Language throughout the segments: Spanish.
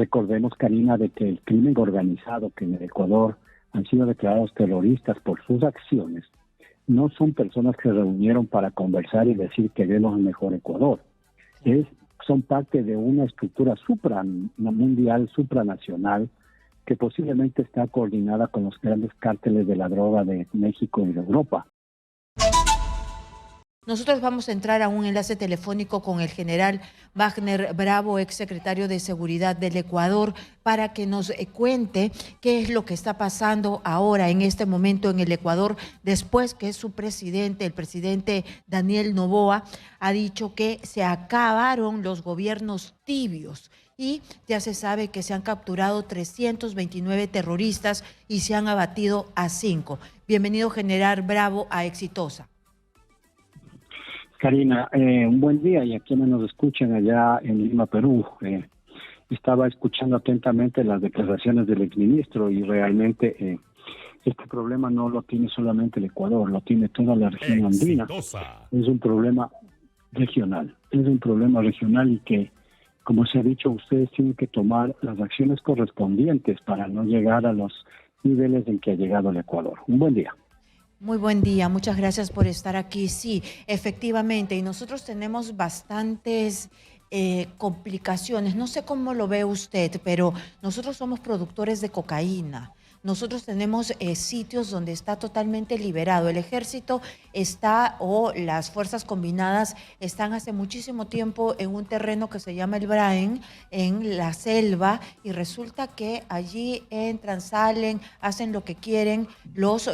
Recordemos, Karina, de que el crimen organizado que en el Ecuador han sido declarados terroristas por sus acciones, no son personas que se reunieron para conversar y decir que queremos un mejor Ecuador. Son parte de una estructura supramundial, supranacional, que posiblemente está coordinada con los grandes cárteles de la droga de México y de Europa. Nosotros vamos a entrar a un enlace telefónico con el general Wagner Bravo, exsecretario de Seguridad del Ecuador, para que nos cuente qué es lo que está pasando ahora, en este momento, en el Ecuador, después que su presidente, el presidente Daniel Noboa, ha dicho que se acabaron los gobiernos tibios. Y ya se sabe que se han capturado 329 terroristas y se han abatido a 5. Bienvenido, general Bravo, a Exitosa. Karina, un buen día, y a quienes nos escuchan allá en Lima, Perú. Estaba escuchando atentamente las declaraciones del exministro y realmente este problema no lo tiene solamente el Ecuador, lo tiene toda la región andina. Es un problema regional, y que, como se ha dicho, ustedes tienen que tomar las acciones correspondientes para no llegar a los niveles en que ha llegado el Ecuador. Un buen día. Muy buen día, muchas gracias por estar aquí. Sí, efectivamente, y nosotros tenemos bastantes complicaciones. No sé cómo lo ve usted, pero nosotros somos productores de cocaína. Nosotros tenemos sitios donde está totalmente liberado. El ejército está, o las fuerzas combinadas están hace muchísimo tiempo en un terreno que se llama el Braen, en la selva, y resulta que allí entran, salen, hacen lo que quieren los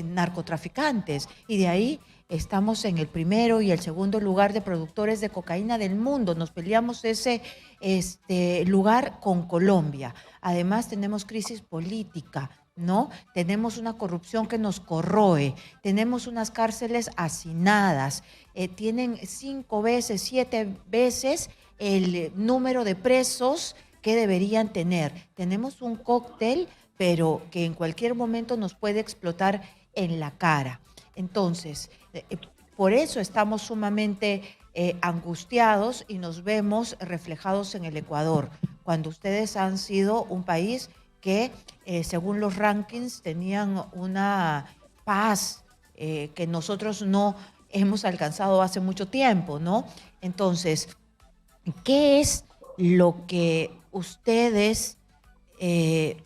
narcotraficantes. Y de ahí estamos en el primero y el segundo lugar de productores de cocaína del mundo. Nos peleamos ese lugar con Colombia. Además tenemos crisis política, ¿no? Tenemos una corrupción que nos corroe, tenemos unas cárceles hacinadas, tienen 5 veces, 7 veces el número de presos que deberían tener. Tenemos un cóctel, pero que en cualquier momento nos puede explotar en la cara. Entonces, por eso estamos sumamente angustiados y nos vemos reflejados en el Ecuador, cuando ustedes han sido un país que, según los rankings, tenían una paz que nosotros no hemos alcanzado hace mucho tiempo, ¿no? Entonces, ¿qué es lo que ustedes en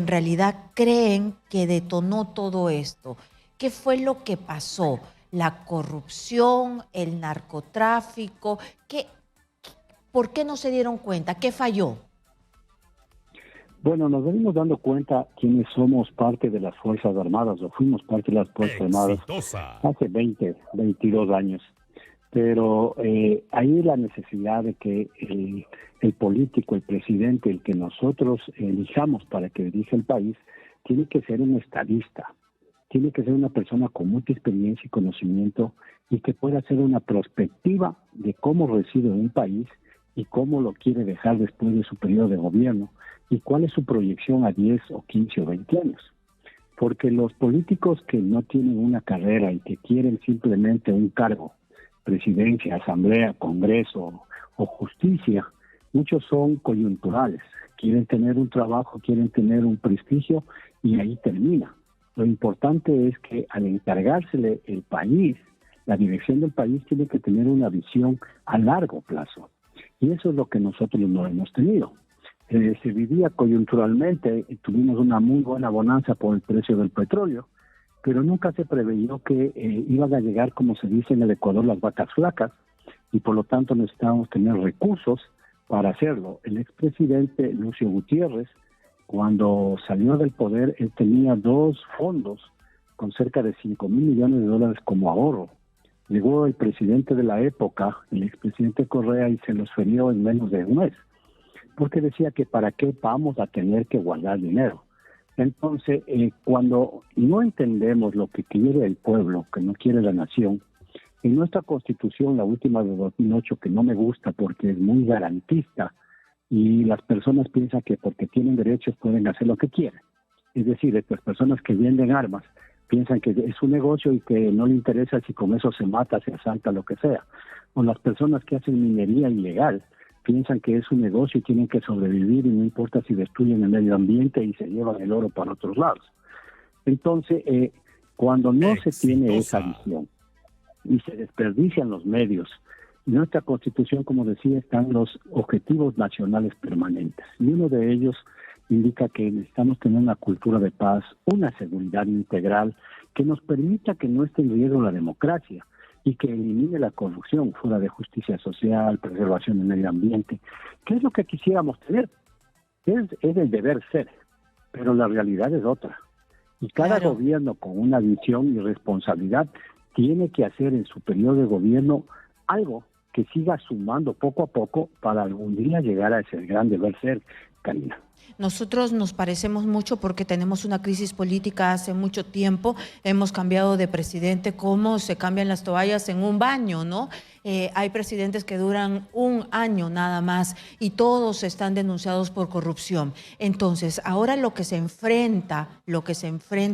realidad creen que detonó todo esto? ¿Qué fue lo que pasó? ¿La corrupción, el narcotráfico? ¿Por qué no se dieron cuenta? ¿Qué falló? Bueno, nos venimos dando cuenta quienes somos parte de las Fuerzas Armadas, o fuimos parte de las Fuerzas Armadas hace 22 años. Pero hay la necesidad de que el político, el presidente, el que nosotros elijamos para que dirija el país, tiene que ser un estadista, tiene que ser una persona con mucha experiencia y conocimiento y que pueda hacer una perspectiva de cómo reside un país y cómo lo quiere dejar después de su periodo de gobierno y cuál es su proyección a 10 o 15 o 20 años. Porque los políticos que no tienen una carrera y que quieren simplemente un cargo, presidencia, asamblea, congreso o justicia, muchos son coyunturales, quieren tener un trabajo, quieren tener un prestigio y ahí termina. Lo importante es que al encargársele el país, la dirección del país tiene que tener una visión a largo plazo. Y eso es lo que nosotros no hemos tenido. Se vivía coyunturalmente, tuvimos una muy buena bonanza por el precio del petróleo, pero nunca se preveyó que iban a llegar, como se dice en el Ecuador, las vacas flacas, y por lo tanto necesitábamos tener recursos para hacerlo. El expresidente Lucio Gutiérrez, cuando salió del poder, él tenía 2 fondos con cerca de $5,000 millones como ahorro. Llegó el presidente de la época, el expresidente Correa, y se los ferió en menos de un mes, porque decía que para qué vamos a tener que guardar dinero. Entonces, cuando no entendemos lo que quiere el pueblo, que no quiere la nación, en nuestra Constitución, la última de 2008, que no me gusta porque es muy garantista, y las personas piensan que porque tienen derechos pueden hacer lo que quieren. Es decir, estas personas que venden armas piensan que es un negocio y que no le interesa si con eso se mata, se asalta, lo que sea. O las personas que hacen minería ilegal piensan que es un negocio y tienen que sobrevivir y no importa si destruyen el medio ambiente y se llevan el oro para otros lados. Entonces, cuando no se tiene esa visión y se desperdician los medios, en nuestra Constitución, como decía, están los objetivos nacionales permanentes. Y uno de ellos indica que necesitamos tener una cultura de paz, una seguridad integral que nos permita que no esté en riesgo la democracia y que elimine la corrupción, fuera de justicia social, preservación del medio ambiente. ¿Qué es lo que quisiéramos tener? Es el deber ser, pero la realidad es otra. Y cada gobierno con una visión y responsabilidad tiene que hacer en su periodo de gobierno algo que siga sumando poco a poco para algún día llegar a ese gran deber ser, Karina. Nosotros nos parecemos mucho porque tenemos una crisis política hace mucho tiempo, hemos cambiado de presidente como se cambian las toallas en un baño, ¿no? Hay presidentes que duran un año nada más y todos están denunciados por corrupción. Entonces, ahora lo que se enfrenta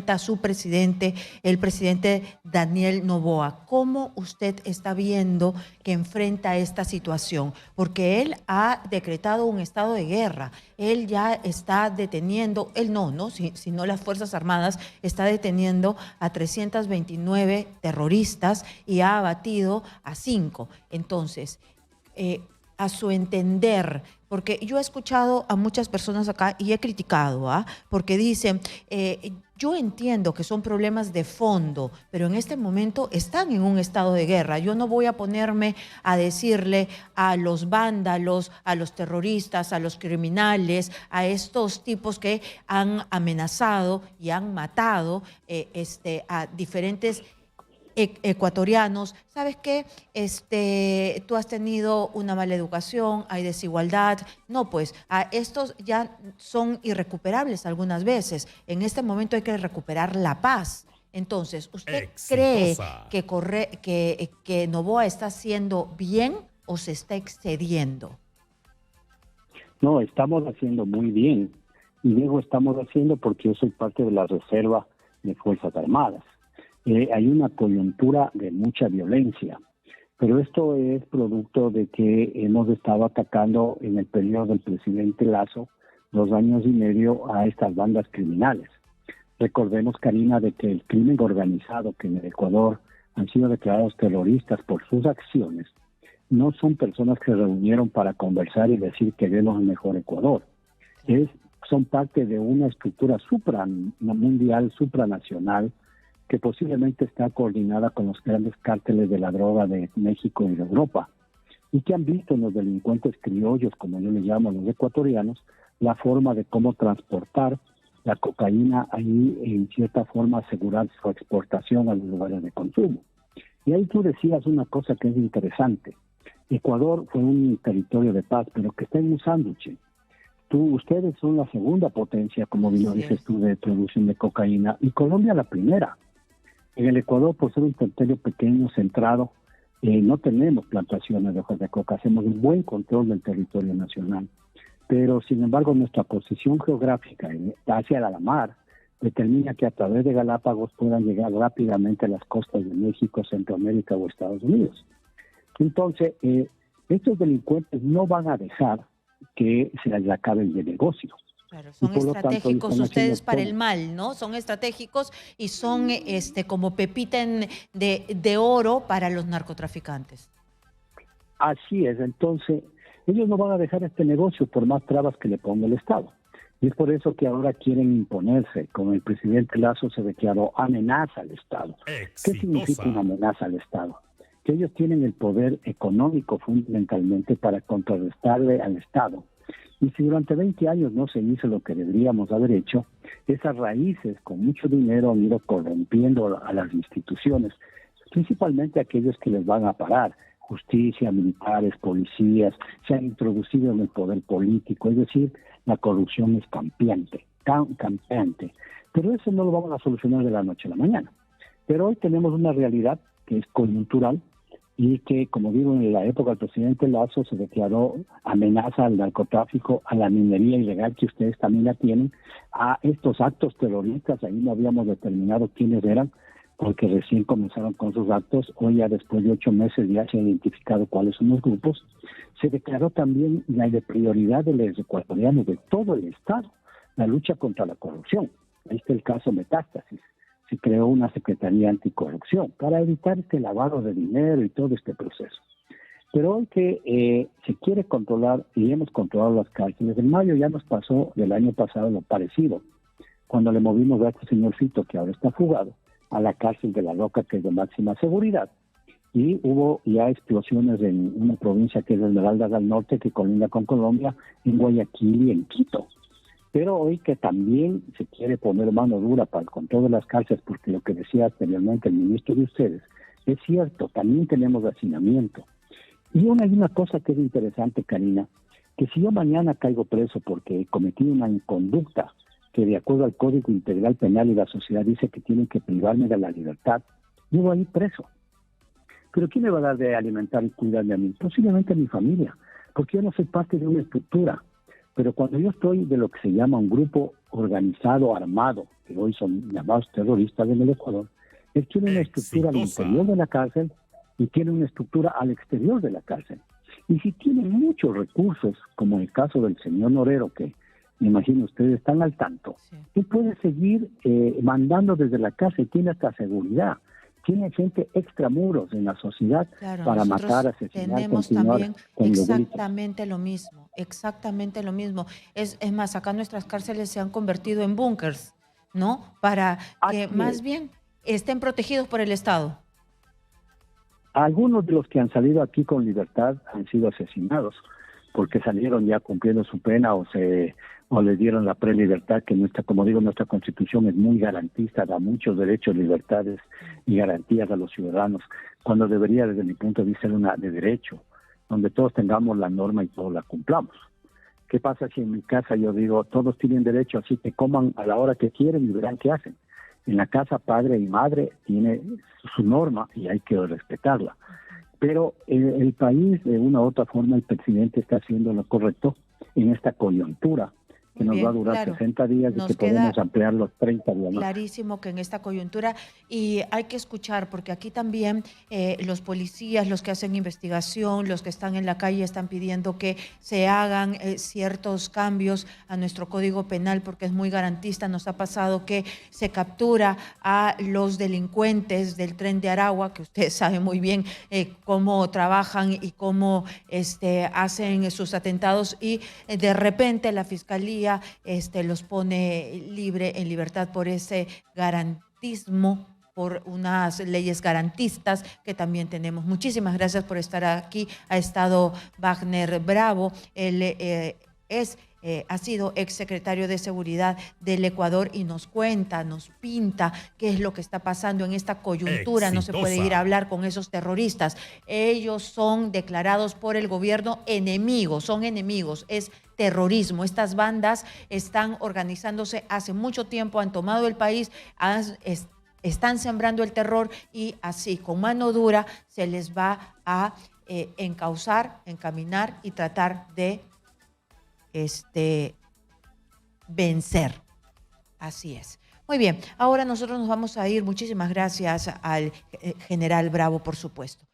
a su presidente, el presidente Daniel Noboa, ¿cómo usted está viendo que enfrenta esta situación? Porque él ha decretado un estado de guerra, él ya está deteniendo, sino las Fuerzas Armadas, está deteniendo a 329 terroristas y ha abatido a 5. Entonces, a su entender, porque yo he escuchado a muchas personas acá y he criticado, porque dicen, yo entiendo que son problemas de fondo, pero en este momento están en un estado de guerra. Yo no voy a ponerme a decirle a los vándalos, a los terroristas, a los criminales, a estos tipos que han amenazado y han matado a diferentes ecuatorianos, ¿sabes qué? Tú has tenido una mala educación, hay desigualdad. No, pues estos ya son irrecuperables algunas veces. En este momento hay que recuperar la paz. Entonces, ¿usted cree que Noboa está haciendo bien o se está excediendo? No, estamos haciendo muy bien. Y digo estamos haciendo porque yo soy parte de la Reserva de Fuerzas Armadas. Hay una coyuntura de mucha violencia, pero esto es producto de que hemos estado atacando en el periodo del presidente Lasso 2 años y medio a estas bandas criminales. Recordemos, Karina, de que el crimen organizado que en el Ecuador han sido declarados terroristas por sus acciones, no son personas que se reunieron para conversar y decir que queremos un mejor Ecuador. Son parte de una estructura supramundial, supranacional, que posiblemente está coordinada con los grandes cárteles de la droga de México y de Europa, y que han visto en los delincuentes criollos, como yo les llamo a los ecuatorianos, la forma de cómo transportar la cocaína ahí, en cierta forma asegurar su exportación a los lugares de consumo. Y ahí tú decías una cosa que es interesante. Ecuador fue un territorio de paz, pero que está en un sándwich. Ustedes son la segunda potencia, como bien dices tú, de producción de cocaína, y Colombia la primera. En el Ecuador, por ser un territorio pequeño, centrado, no tenemos plantaciones de hojas de coca, hacemos un buen control del territorio nacional. Pero, sin embargo, nuestra posición geográfica hacia la mar determina que a través de Galápagos puedan llegar rápidamente a las costas de México, Centroamérica o Estados Unidos. Entonces, estos delincuentes no van a dejar que se les acabe el negocio. Claro, son estratégicos ustedes para el mal, ¿no? Son estratégicos y son como pepita de oro para los narcotraficantes. Así es, entonces ellos no van a dejar este negocio por más trabas que le ponga el Estado. Y es por eso que ahora quieren imponerse. Como el presidente Lasso se declaró amenaza al Estado. ¿Qué significa una amenaza al Estado? Que ellos tienen el poder económico fundamentalmente para contrarrestarle al Estado. Y si durante 20 años no se hizo lo que deberíamos haber hecho, esas raíces con mucho dinero han ido corrompiendo a las instituciones, principalmente aquellos que les van a parar, justicia, militares, policías, se han introducido en el poder político, es decir, la corrupción es campeante. Pero eso no lo vamos a solucionar de la noche a la mañana. Pero hoy tenemos una realidad que es coyuntural, y que, como digo, en la época del presidente Lasso se declaró amenaza al narcotráfico, a la minería ilegal, que ustedes también la tienen, a estos actos terroristas, ahí no habíamos determinado quiénes eran, porque recién comenzaron con sus actos. Hoy ya después de 8 meses ya se ha identificado cuáles son los grupos. Se declaró también la de prioridad de los ecuatorianos de todo el Estado, la lucha contra la corrupción. Ahí está el caso Metástasis. Se creó una Secretaría Anticorrupción para evitar este lavado de dinero y todo este proceso. Pero hoy que se quiere controlar, y hemos controlado las cárceles, en mayo ya nos pasó del año pasado lo parecido, cuando le movimos a este señorcito que ahora está fugado a la cárcel de La Roca, que es de máxima seguridad. Y hubo ya explosiones en una provincia que es Esmeraldas al norte, que colinda con Colombia, en Guayaquil y en Quito. Pero hoy que también se quiere poner mano dura con todas las cárceles, porque lo que decía anteriormente el ministro de ustedes, es cierto, también tenemos hacinamiento. Y hay una cosa que es interesante, Karina, que si yo mañana caigo preso porque cometí una inconducta que de acuerdo al Código Integral Penal y la sociedad dice que tienen que privarme de la libertad, yo voy a ir preso. Pero ¿quién me va a dar de alimentar y cuidarme a mí? Posiblemente a mi familia, porque yo no soy parte de una estructura. Pero cuando yo estoy de lo que se llama un grupo organizado, armado, que hoy son llamados terroristas en el Ecuador, él tiene una estructura al interior de la cárcel y tiene una estructura al exterior de la cárcel. Y si tiene muchos recursos, como en el caso del señor Norero, que me imagino ustedes están al tanto, sí, él puede seguir mandando desde la cárcel, tiene hasta seguridad. Tiene gente extramuros en la sociedad, claro, para matar, asesinar, tenemos continuar también con exactamente lo mismo, exactamente lo mismo. Es más, acá nuestras cárceles se han convertido en búnkers, ¿no? Para que más bien estén protegidos por el Estado. Algunos de los que han salido aquí con libertad han sido asesinados porque salieron ya cumpliendo su pena o les dieron la prelibertad, que como digo, nuestra Constitución es muy garantista, da muchos derechos, libertades y garantías a los ciudadanos, cuando debería, desde mi punto de vista, ser una de derecho, donde todos tengamos la norma y todos la cumplamos. ¿Qué pasa si en mi casa yo digo, todos tienen derecho, así que coman a la hora que quieren y verán qué hacen? En la casa padre y madre tiene su norma y hay que respetarla. Pero el país, de una u otra forma, el presidente está haciendo lo correcto en esta coyuntura, que nos va a durar 60 días y que podemos ampliar los 30 días. Clarísimo que en esta coyuntura, y hay que escuchar, porque aquí también los policías, los que hacen investigación, los que están en la calle están pidiendo que se hagan ciertos cambios a nuestro Código Penal, porque es muy garantista. Nos ha pasado que se captura a los delincuentes del Tren de Aragua, que usted sabe muy bien cómo trabajan y cómo hacen sus atentados, y de repente la Fiscalía los pone en libertad por ese garantismo, por unas leyes garantistas que también tenemos. Muchísimas gracias por estar aquí. Ha estado Wagner Bravo, él ha sido exsecretario de Seguridad del Ecuador y nos cuenta, nos pinta qué es lo que está pasando en esta coyuntura. Exitosa. No se puede ir a hablar con esos terroristas. Ellos son declarados por el gobierno enemigos, son enemigos, es terrorismo. Estas bandas están organizándose hace mucho tiempo, han tomado el país, están sembrando el terror y así, con mano dura, se les va a encauzar, encaminar y tratar de vencer. Así es. Muy bien, ahora nosotros nos vamos a ir. Muchísimas gracias al general Bravo, por supuesto.